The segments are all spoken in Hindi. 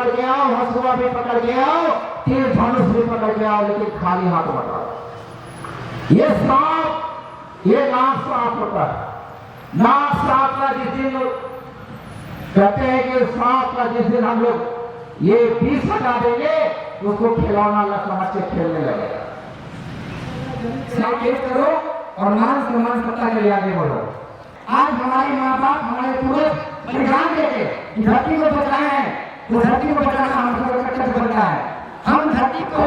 पकड़ के आओ, हंसुआ भी पकड़ के आओ, तीर धनुष भी पकड़ के आओ, लेकिन खाली हाथ मत आओ। ये सांप, ये नाक साफ होता है। नाक साफ का जिस दिन कहते हैं कि सांप का जिस दिन हम लोग ये बीस हटा देंगे, उसको खिलौना न समझ के खेलने लगेगा। करो और मान सम्मान सत्ता के लिए आगे बढ़ो। आज हमारे माँ बाप, हमारे पूरे बलिदान देके धरती को बचाए हैं, तो धरती को बचाना हम सबका कर्तव्य बनता है। हम धरती को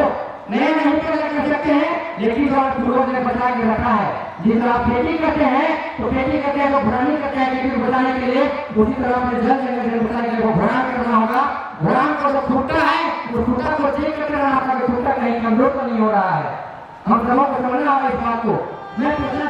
नया नहीं कर सकते हैं, लेकिन जो आज पूर्वज ने बचा के रखा है, जितना आप खेती करते हैं तो खेती करते हैं, वो भ्रमण करते हैं खेती को बचाने के लिए, उसी तरह अपने जल जंगल बचाने के लिए वो भ्रमण करना होगा। भ्रमण को जो खूंटा है, उस खूंटा को चेक करके रहना होगा कि खूंटा कहीं कमजोर तो नहीं हो रहा है। हम सबों को समझना होगा इस बात को। मैं पूछना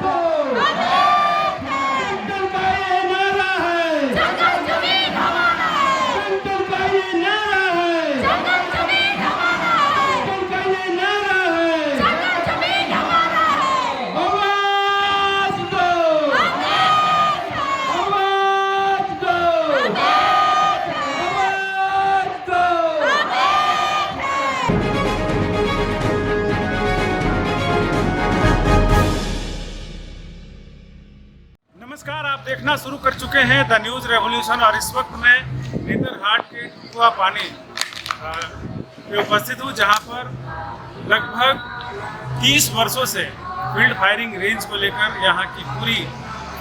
नमस्कार, आप देखना शुरू कर चुके हैं द न्यूज़ रेवोल्यूशन और इस वक्त मैं नेतरहाट के टुटुआ पानी में उपस्थित हूँ, जहाँ पर लगभग 30 वर्षों से फील्ड फायरिंग रेंज को लेकर यहाँ की पूरी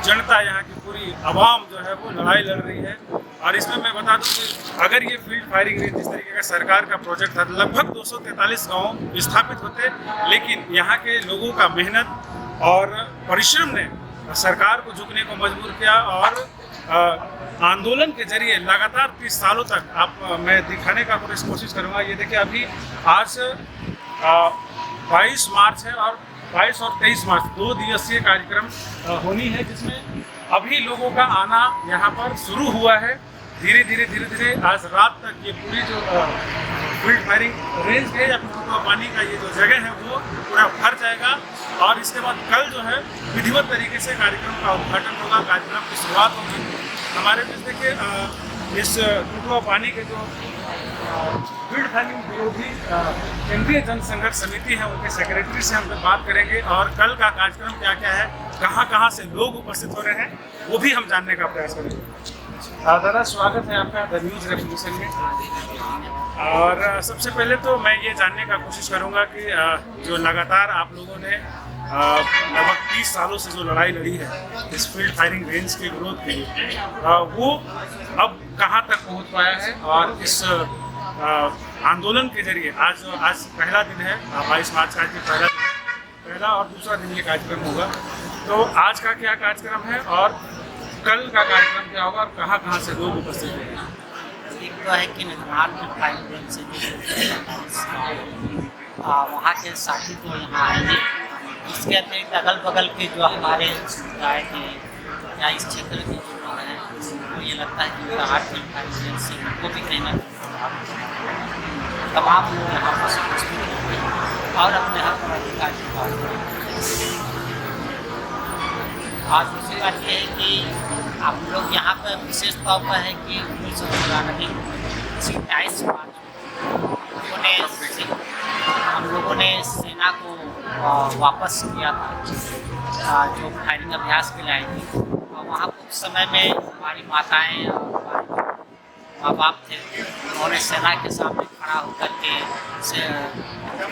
जनता, यहाँ की पूरी आवाम जो है वो लड़ाई लड़ रही है। और इसमें मैं बता दूं कि अगर ये फील्ड फायरिंग रेंज जिस तरीके का सरकार का प्रोजेक्ट था, लगभग 243 गाँव स्थापित होते, लेकिन यहाँ के लोगों का मेहनत और परिश्रम ने सरकार को झुकने को मजबूर किया और आंदोलन के जरिए लगातार 30 सालों तक मैं दिखाने का कोशिश करूंगा। ये देखिए, अभी आज 22 मार्च है और 22 और 23 मार्च 2 दिवसीय कार्यक्रम होनी है, जिसमें अभी लोगों का आना यहाँ पर शुरू हुआ है। धीरे धीरे आज रात तक ये पूरी जो फील्ड फायरिंग रेंज है या टुटुआ पानी का ये जो जगह है वो पूरा भर जाएगा। और इसके बाद कल जो है विधिवत तरीके से कार्यक्रम का उद्घाटन होगा, कार्यक्रम की शुरुआत होगी। हमारे बीच देखिए इस टुटुआ पानी के जो फील्ड फायरिंग विरोधी केंद्रीय जन संघर्ष समिति है, उनके सेक्रेटरी से हम लोग बात करेंगे और कल का कार्यक्रम क्या क्या है, कहाँ से लोग उपस्थित हो रहे हैं, वो भी हम जानने का प्रयास करेंगे। दादा, स्वागत है आपका द न्यूज़ रेवोल्यूशन में। और सबसे पहले तो मैं ये जानने का कोशिश करूँगा कि जो लगातार आप लोगों ने लगभग 30 सालों से जो लड़ाई लड़ी है इस फील्ड फायरिंग रेंज के विरोध के लिए, वो अब कहाँ तक पहुँच पाया है और इस आंदोलन के जरिए आज पहला दिन है, 22 मार्च का पहला और दूसरा दिन ये कार्यक्रम होगा, तो आज का क्या कार्यक्रम है और कल का कार्यक्रम क्या होगा और कहाँ से लोग उपस्थित हैं? एक तो है कि नेतरहाट में फायरिंग रेंज से वहाँ के साथी तो यहाँ आएंगे। इसके अतिरिक्त अगल बगल के जो हमारे समुदाय के या इस क्षेत्र के जो लोग हैं, मुझे लगता है कि नेतरहाट में फायरिंग रेंज से उनको भी कहीं ना कहीं तमाम लोग यहाँ पर उपस्थित होंगे और अपने हक और अधिकार की बात करेंगे। आज दूसरी बात यह है कि आप लोग यहाँ पर विशेष तौर पर है कि 1994 27 मार्च हम लोगों ने सेना को वापस किया था, जो फायरिंग अभ्यास के लिए आई थी। और वहाँ कुछ समय में हमारी माताएं और हमारे माँ बाप थे, उन्होंने सेना के सामने खड़ा होकर के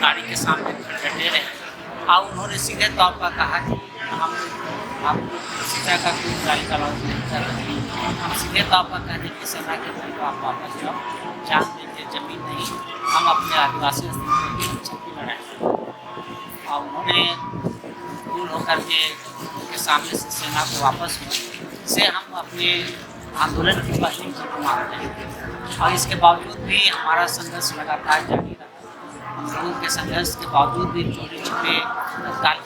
गाड़ी के सामने डटे रहे और उन्होंने सीधे तौर पर कहा कि हम सीधा का कोई गाड़ी का लॉन्च नहीं कर रहे हैं, हम सीधे तौर पर कहने की सेना के भाई को आप वापस जाओ, जान देंगे जमीन नहीं, हम अपने आदिवासी अस्तित्व की लड़ाई। और उन्होंने दूर होकर के उनके सामने से सेना को वापस हुआ, से हम अपने आंदोलन की पहली जीत मानते हैं। और इसके बावजूद भी हमारा संघर्ष लगातार जारी रहा। हम लोगों के संघर्ष के बावजूद भी चोरी छुपे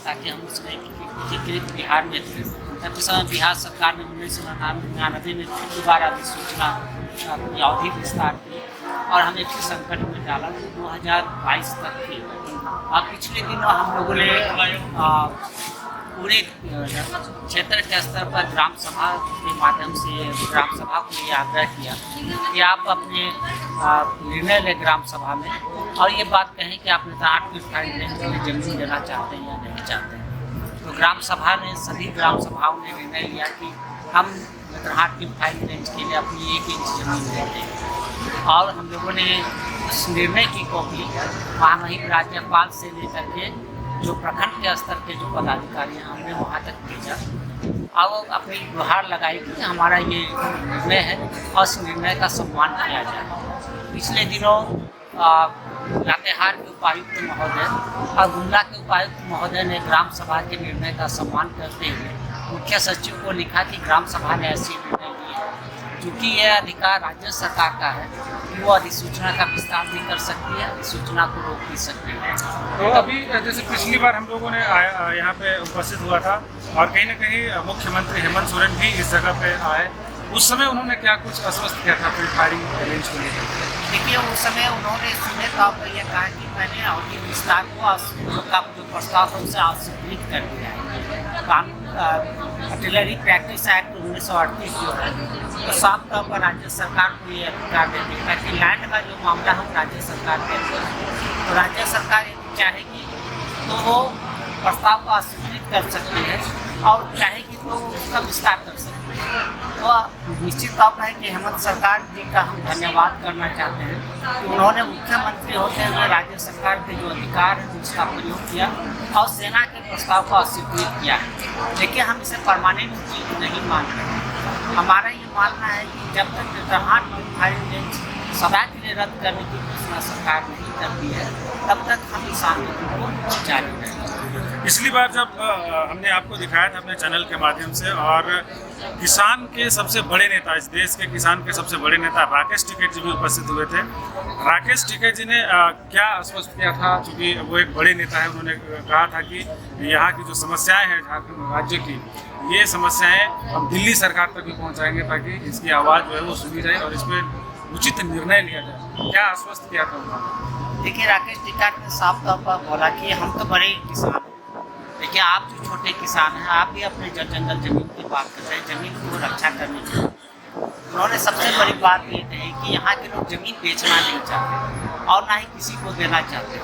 ताकि हम उसमें एकीकृत बिहार में थे। तब समय बिहार सरकार ने 1999 में दोबारा अधिसूचना की अवधि विस्तार की और हमें फिर संकट में डाला, जो 2022 तक थी। और पिछले दिनों हम लोगों ने पूरे क्षेत्र के स्तर पर ग्राम सभा के माध्यम से ग्राम सभा को ये आग्रह किया कि आप अपने निर्णय लें ग्राम सभा में और ये बात कहें कि आप नेतरहाट की फाइल रेंज के लिए जमीन देना चाहते हैं या नहीं चाहते हैं। तो ग्राम सभा ने सभी ग्राम सभाओं ने निर्णय लिया कि हम नेतरहाट की फाइल रेंज के लिए अपनी 1 इंच जमीन देते हैं और हम लोगों ने उस निर्णय की कॉपी महामहिम राज्यपाल से लेकर के जो प्रखंड के स्तर के जो पदाधिकारी हैं हमने वहाँ तक भेजा और वो अपनी गुहार लगाई कि हमारा ये निर्णय है और इस निर्णय का सम्मान किया जाए। पिछले दिनों लातेहार के उपायुक्त महोदय और गुमला के उपायुक्त महोदय ने ग्राम सभा के निर्णय का सम्मान करते हुए मुख्य सचिव को लिखा कि ग्राम सभा ने ऐसी निर्णय लिया है क्योंकि यह अधिकार राज्य सरकार का है कि वो अधिसूचना का विस्तार भी कर सकती है, अधिसूचना को रोक भी सकती है। तो अभी जैसे पिछली बार हम लोगों ने यहाँ पे उपस्थित हुआ था और कहीं ना कहीं मुख्यमंत्री हेमंत सोरेन भी इस जगह पे आए, उस समय उन्होंने क्या कुछ आश्वस्त किया था प्री फायरिंग रेंज को लेकर? देखिए उस समय उन्होंने सीधे तौर पर यह कहा कि मैंने अवधि विस्तार को का जो प्रस्ताव है उसे अस्वीकृत कर दिया है। कानून आर्टिलरी प्रैक्टिस एक्ट 1938 जो है तो साफ तौर पर राज्य सरकार को ये अधिकार देती है कि लैंड का जो मामला है राज्य सरकार के तो राज्य सरकार यदि चाहेगी तो वो प्रस्ताव को अस्वीकृत कर सकती है और चाहेगी तो उसका विस्तार कर सकती है। तो निश्चित तौर पर है कि हेमंत सरकार जी का हम धन्यवाद करना चाहते हैं कि उन्होंने मुख्यमंत्री होते हुए राज्य सरकार के जो अधिकार है उसका प्रयोग किया और सेना के प्रस्ताव को अस्वीकृत किया है। देखिए हम इसे परमानेंट चीज नहीं मान रहे। हमारा ये मानना है कि जब तक नेतरहाट फायरिंग रेंज सदा के लिए रद्द करने की घोषणा सरकार नहीं करती है तब तक हम इस आंदोलन को जारी रहेंगे। पिछली बार जब हमने आपको दिखाया था अपने चैनल के माध्यम से और किसान के सबसे बड़े नेता, इस देश के किसान के सबसे बड़े नेता राकेश टिकैत जी भी उपस्थित हुए थे। राकेश टिकैत जी ने क्या आश्वस्त किया था, क्योंकि वो एक बड़े नेता है, उन्होंने कहा था कि यहाँ की जो समस्याएं हैं झारखंड राज्य की, ये समस्याएं हम दिल्ली सरकार तक भी पहुँचाएंगे ताकि इसकी आवाज़ जो है वो सुनी जाए और इस पर उचित निर्णय लिया जाए। क्या आश्वस्त किया था उन्होंने? देखिए राकेश टिकैत ने साफ तौर पर बोला कि हम तो बड़े किसान हैं। देखिए आप जो छोटे किसान हैं आप भी अपने जंगल जमीन की बात कर रहे हैं, जमीन को रक्षा करने की। उन्होंने सबसे बड़ी बात ये कही कि यहाँ के लोग जमीन बेचना नहीं चाहते और ना ही किसी को देना चाहते।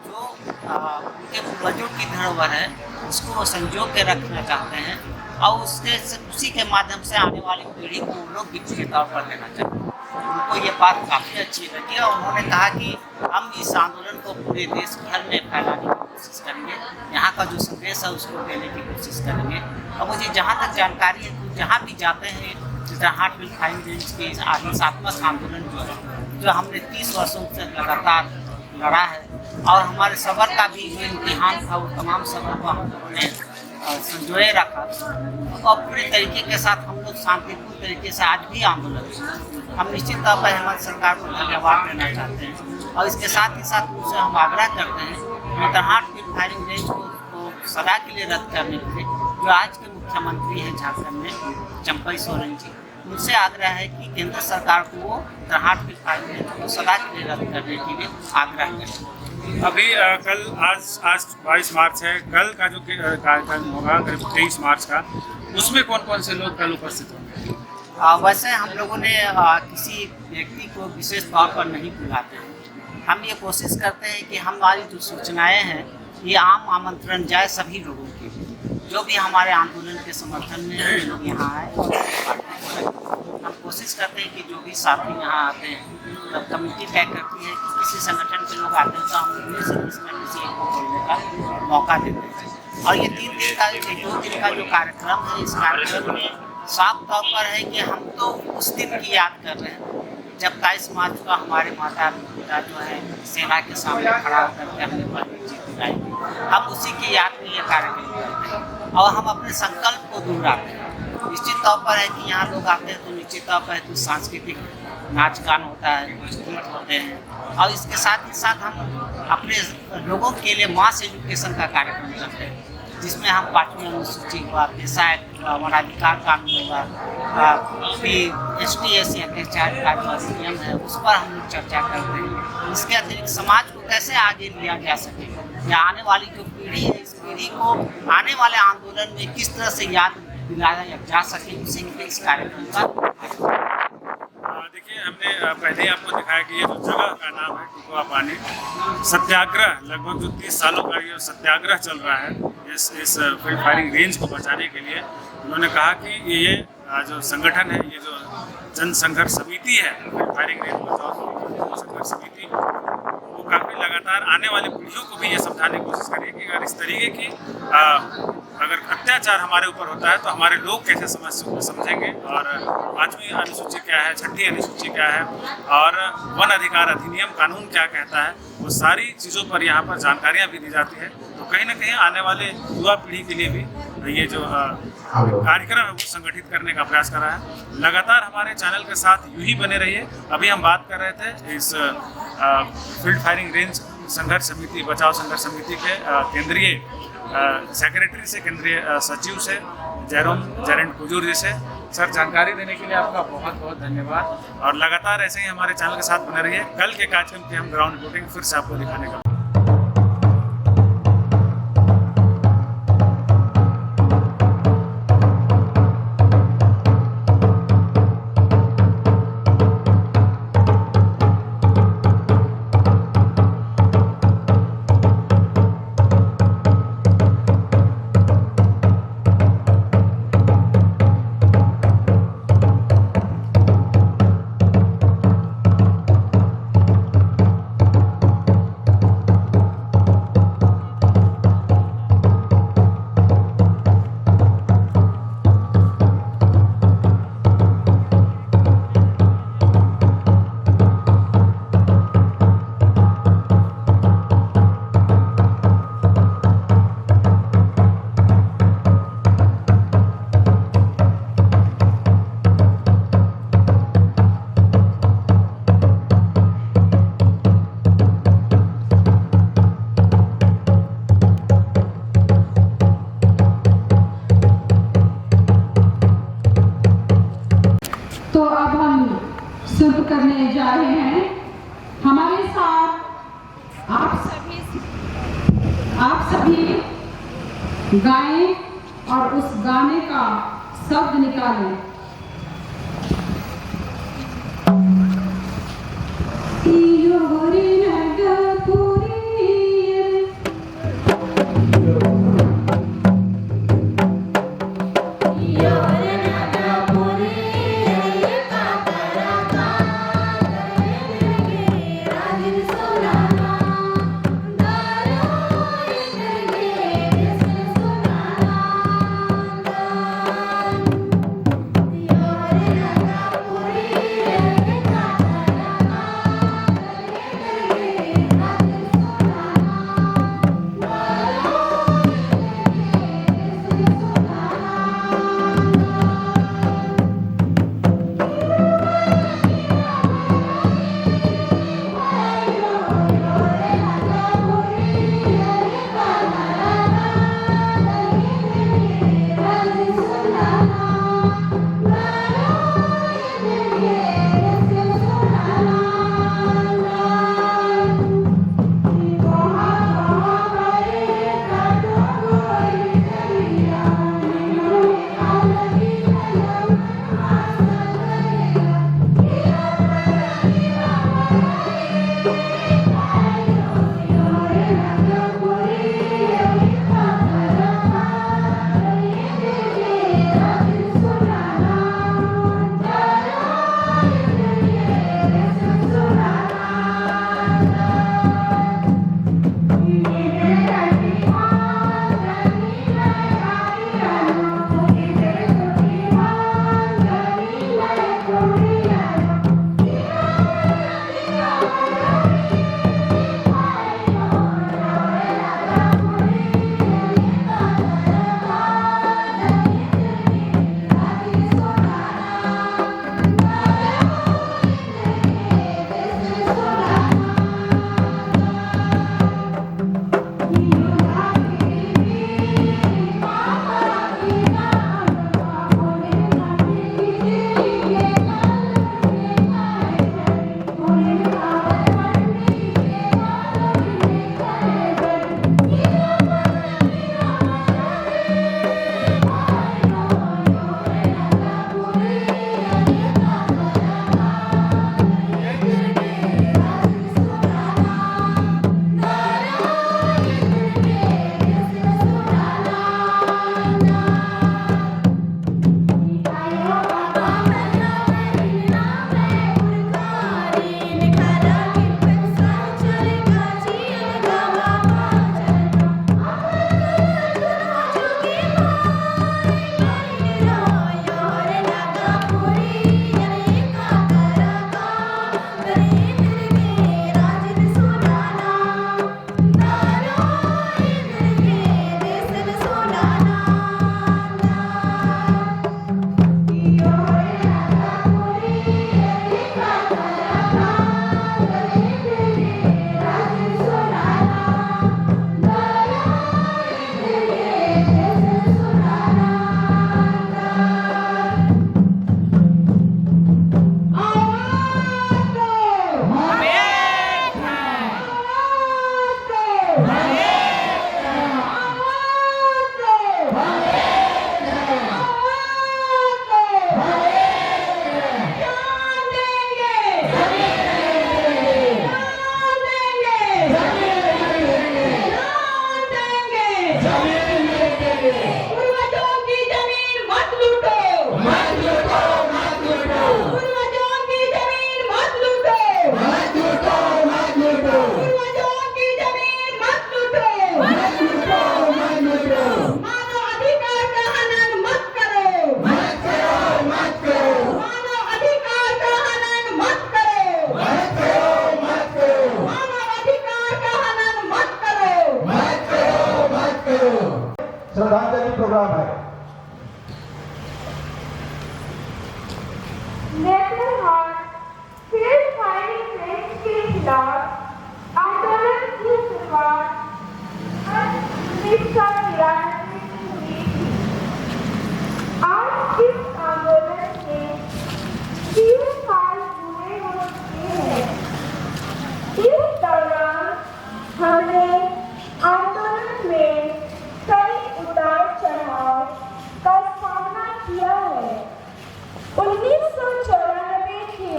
जो उनके पूर्वजों की धरोहर है उसको वो संजो के रखना चाहते हैं और उसी के माध्यम से आने वाली पीढ़ी को वो लोग गिफ्ट के तौर पर देना चाहते हैं। उनको ये बात काफ़ी अच्छी लगी और उन्होंने कहा कि हम इस आंदोलन को पूरे देश भर में फैलाने की कोशिश करेंगे, यहाँ का जो संदेश है उसको देने की कोशिश करेंगे। और मुझे जहाँ तक जानकारी है तो जहाँ भी जाते हैं नेतरहाट फायरिंग रेंज के अहिंसात्मक आंदोलन जो हमने 30 वर्षों से लगातार लड़ा है और हमारे सबर का भी जो इम्तिहान था वो तमाम सबर को हम लोगों ने संजोए रखा और पूरे तरीके के साथ हम लोग शांतिपूर्ण तरीके से आज भी आंदोलन हम निश्चित तौर पर हेमंत सरकार को धन्यवाद देना चाहते हैं और इसके साथ ही साथ उनसे हम आग्रह करते हैं नेतरहाट फायरिंग रेंज को सदा के लिए रद्द करने के लिए जो आज के मुख्यमंत्री हैं झारखंड में चंपई सोरेन जी, उनसे आग्रह है कि केंद्र सरकार को वो नेतरहाट फायरिंग रेंज को सदा के लिए रद्द करने के लिए आग्रह करें। अभी कल आज 22 मार्च है, कल का जो कार्यक्रम होगा करीब 23 मार्च का, उसमें कौन कौन से लोग कल उपस्थित होंगे? वैसे हम लोगों ने किसी व्यक्ति को विशेष तौर पर नहीं बुलाते हैं। हम ये कोशिश करते हैं कि हमारी जो सूचनाएं हैं ये आम आमंत्रण जाए सभी लोगों के लिए, जो भी हमारे आंदोलन के समर्थन में है लोग यहाँ आए। हम कोशिश करते हैं कि जो भी साथी यहाँ आते हैं तब कमेटी तय करती है कि किसी संगठन के लोग आते हैं तो हम उनमें से किसी एक को बोलने का मौका देते हैं। और ये 2 दिन का जो कार्यक्रम है, इस कार्यक्रम में साफ तौर पर है कि हम तो उस दिन की याद कर रहे हैं जब 22 मार्च को हमारे माता पिता जो है सेना के सामने खड़ा होकर के हमने पहली जीत दिलाई। हम उसी की याद में ये कार्यक्रम करते हैं और हम अपने संकल्प को दोहराते हैं। निश्चित तौर पर है कि यहाँ लोग आते हैं तो निश्चित तौर पर तो सांस्कृतिक नाच गान होता है, कुछ गीत होते हैं और इसके साथ ही साथ हम अपने लोगों के लिए मास एजुकेशन का कार्यक्रम करते हैं जिसमें हम 5वीं अनुसूची हुआ, पेशा एक्ट हुआ, वनाधिकार कानून हुआ, ST/SC अत्याचार का जो अधिनियम है उस पर हम लोग चर्चा करते हैं। इसके अतिरिक्त समाज को कैसे आगे लिया जा सके या आने वाली जो पीढ़ी है, इस पीढ़ी को आने वाले आंदोलन में किस तरह से याद दिलाया जा सके, उसी के लिए इस कार्यक्रम का देखिए, हमने पहले ही आपको दिखाया कि ये जो जगह का नाम है टिकोआ पानी सत्याग्रह, लगभग जो 30 सालों का ये सत्याग्रह चल रहा है इस फील्ड फायरिंग रेंज को बचाने के लिए। उन्होंने कहा कि ये जो संगठन है, ये जो जन संघर्ष समिति है, फील्ड फायरिंग रेंज बचाओ संघर्ष समिति, वो काफ़ी लगातार आने वाली पीढ़ियों को भी ये समझाने की कोशिश करिए कि अगर इस तरीके की अगर अत्याचार हमारे ऊपर होता है तो हमारे लोग कैसे समझेंगे, और 5वीं अनुसूची क्या है, 6ठी अनुसूची क्या है, और वन अधिकार अधिनियम कानून क्या कहता है, वो सारी चीज़ों पर यहाँ पर जानकारियाँ भी दी जाती है। तो कहीं ना कहीं आने वाले युवा पीढ़ी के लिए भी ये जो कार्यक्रम है वो संगठित करने का प्रयास कर रहा है। लगातार हमारे चैनल के साथ यूँ ही बने रहिए। अभी हम बात कर रहे थे इस फील्ड फायरिंग रेंज संघर्ष समिति, बचाव संघर्ष समिति के केंद्रीय सेक्रेटरी से, केंद्रीय सचिव से, जयंत कुजूर जी से। सर, जानकारी देने के लिए आपका बहुत बहुत धन्यवाद, और लगातार ऐसे ही हमारे चैनल के साथ बने रहिए। कल के कार्यक्रम की हम ग्राउंड रिपोर्टिंग फिर से आपको दिखाने का शुरू करने जा रहे हैं। हमारे साथ आप सभी गाएं और उस गाने का शब्द निकालें।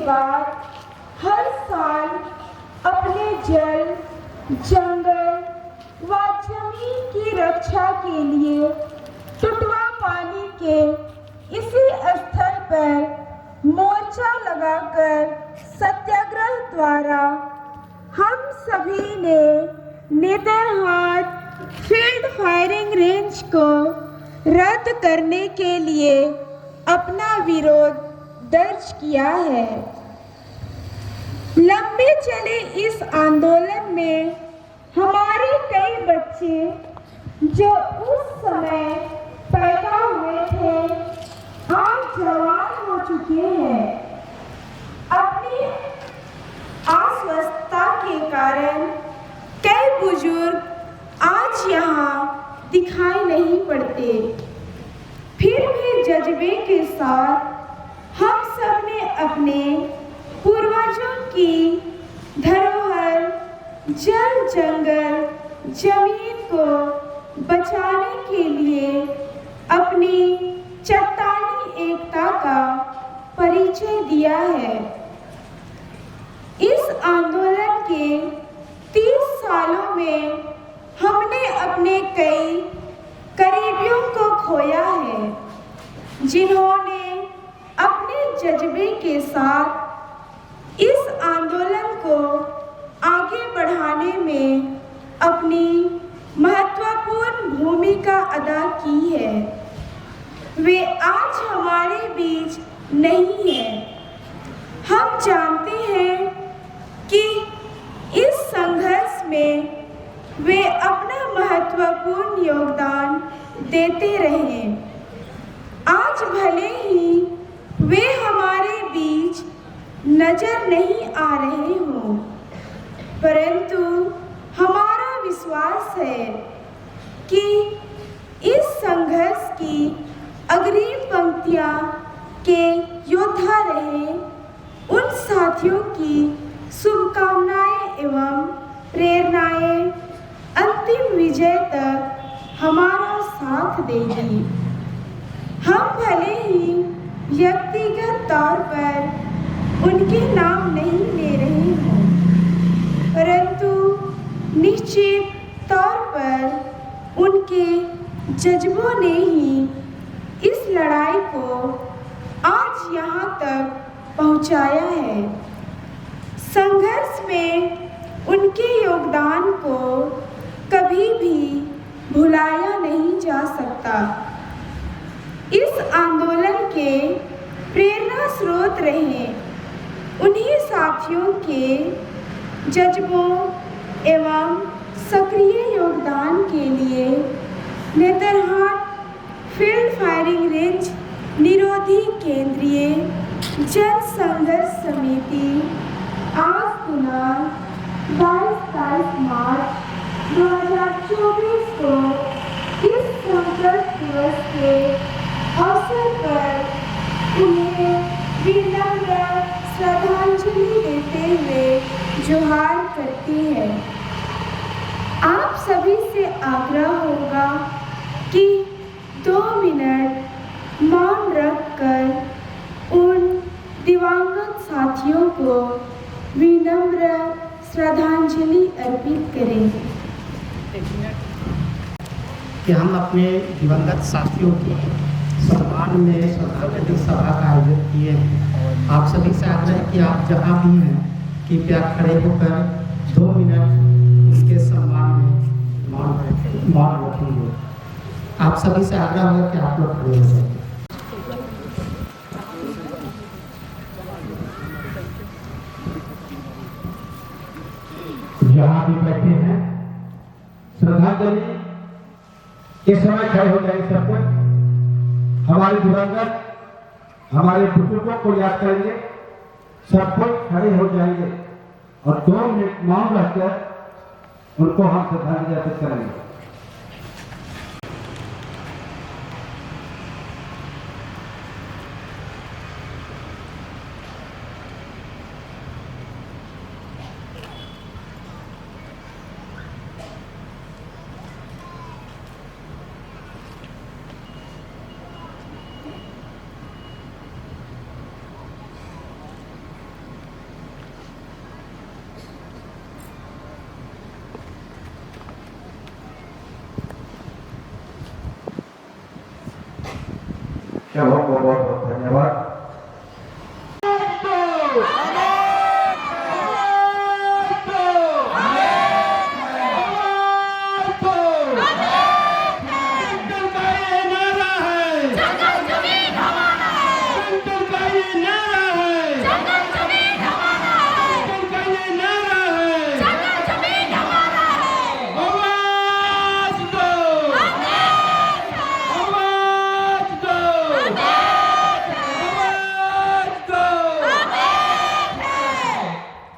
बाद हर साल अपने जल, जंगल व जमीन की रक्षा के लिए टुटवा पानी के इसी स्थल पर मोर्चा लगाकर सत्याग्रह द्वारा हम सभी ने नेतरहाट फील्ड फायरिंग रेंज को रद्द करने के लिए अपना विरोध दर्ज किया है। लंबे चले इस आंदोलन में हमारे कई बच्चे जो उस समय पैदा हुए थे आज जवान हो चुके हैं। अपनी अस्वस्थता के कारण कई बुजुर्ग आज यहाँ दिखाई नहीं पड़ते, फिर भी जज्बे के साथ हम सब ने अपने पूर्वजों की धरोहर जल, जंगल, जमीन को बचाने के लिए अपनी चट्टानी एकता का परिचय दिया है। इस आंदोलन के 30 सालों में हमने अपने कई करीबियों को खोया है, जिन्होंने अपने जज्बे के साथ इस आंदोलन को आगे बढ़ाने में अपनी महत्वपूर्ण भूमिका अदा की है। वे आज हमारे बीच नहीं हैं। हम जानते हैं कि इस संघर्ष में वे अपना महत्वपूर्ण योगदान देते रहे। आज भले ही वे हमारे बीच नजर नहीं आ रहे हों, परंतु हमारा विश्वास है कि इस संघर्ष की अग्रिम पंक्तियां के योद्धा रहे उन साथियों की शुभकामनाएं एवं प्रेरणाएं अंतिम विजय तक हमारा साथ देगी। हम भले ही व्यक्तिगत तौर पर उनके नाम नहीं ले रहे हों, परंतु निश्चित तौर पर उनके जज्बों ने ही इस लड़ाई को आज यहाँ तक पहुँचाया है। संघर्ष में उनके योगदान को कभी भी भुलाया नहीं जा सकता। इस आंदोलन के प्रेरणा स्रोत रहे उन्हीं साथियों के जज्बों एवं सक्रिय योगदान के लिए नेतरहाट फील्ड फायरिंग रेंज निरोधी केंद्रीय जन संघर्ष समिति आज दिनांक 22 मार्च 2024 को इस संघर्ष दिवस के अवसर पर उन्हें विनम्र श्रद्धांजलि देते हुए जोहार करती है। आप सभी से आग्रह होगा कि 2 मिनट मौन रखकर उन दिवंगत साथियों को विनम्र श्रद्धांजलि अर्पित करें। कि हम अपने दिवंगत साथियों की सम्मान में श्रद्धांजलि सभा का आयोजन किए हैं। आप सभी से आग्रह कि आप जहाँ भी हैं कृपया खड़े होकर 2 मिनट उसके सम्मान में मौन रखेंगे। आप सभी से आग्रह होगा कि आप लोग खड़े हो जाए। जहाँ भी बैठे हैं श्रद्धांजलि इस समय खड़े हो जाए। सब कुछ हमारे दिवंगत हमारे बुजुर्गों को याद करेंगे। सब कुछ खड़े हो जाएंगे और 2 मिनट मौन रखकर उनको हम श्रद्धांजलि अर्पित करेंगे।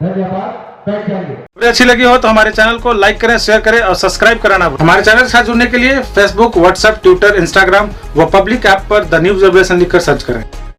धन्यवाद। बैठ जाइए। वीडियो अच्छी लगी हो तो हमारे चैनल को लाइक करें, शेयर करें और सब्सक्राइब कराना भूलें। हमारे चैनल के साथ जुड़ने के लिए फेसबुक, व्हाट्सएप, ट्विटर, इंस्टाग्राम व पब्लिक ऐप पर द न्यूज अपडेशन लिखकर सर्च करें।